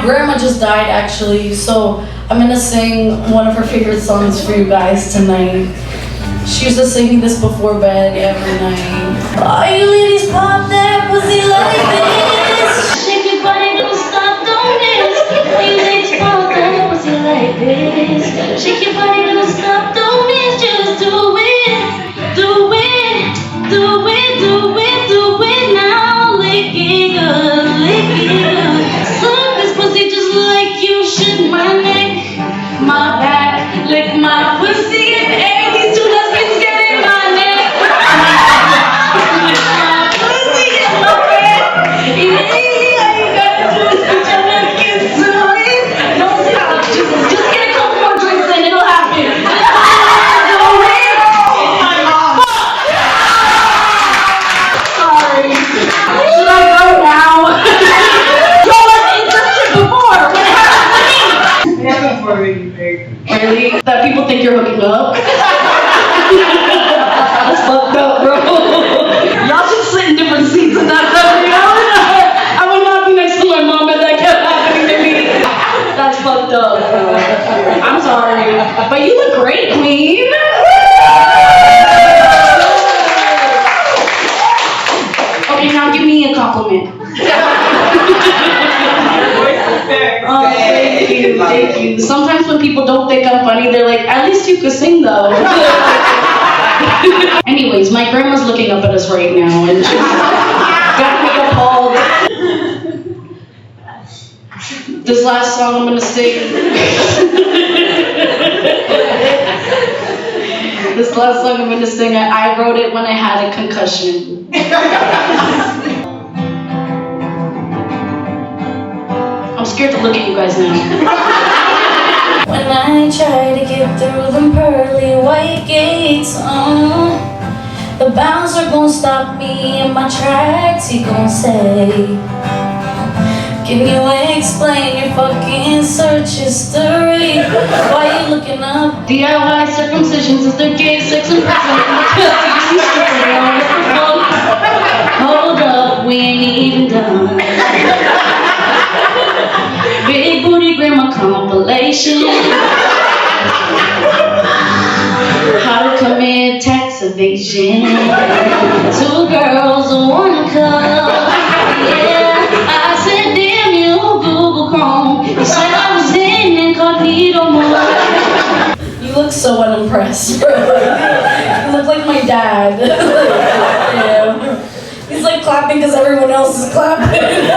grandma just died actually, so I'm gonna sing one of her favorite songs for you guys tonight. She used to sing this before bed every night. All you ladies pop that pussy like this. Shake your body, don't stop, don't miss. All you ladies pop that pussy like this. Shake your body, don't stop, don't miss. Just do it, do it, do it, do it, do it now. Lick it good, lick it good. Suck this pussy just like you should my neck, my back, lick my pussy and egg. These two lesbians get in my neck. Lick my pussy and my back. Yeah, you gotta do it. Just get to it. Don't stop. Just get a couple more drinks and it'll happen. Sorry. Should I go now? Y'all were interested before. What happened to me? I haven't already big. Really? That people think you're hooking up? That's fucked up, bro. Y'all should sit in different seats and not tell me. I would not be next to my mom if that kept happening to me. That's fucked up. I'm sorry. But you look great, queen. Okay, now give me a compliment. Oh, thank you, thank you. Sometimes when people don't think I'm funny, they're like, at least you could sing though. Anyways, my grandma's looking up at us right now and she's got me appalled. This last song I'm gonna sing. This last song I'm gonna sing, I wrote it when I had a concussion. I'm scared to look at you guys now. When I try to get through them pearly white gates, the bouncer gon' stop me in my tracks. He gon' say, can you explain your fucking search history? Why you looking up? DIY circumcisions is their gay sex and hold up, we ain't even done. Big booty grandma compilation. How to commit tax evasion. Two girls, one cup. Yeah, I said damn you, Google Chrome. You said I was in incognito mode. You look so unimpressed. You look like my dad. Yeah. He's like clapping because everyone else is clapping.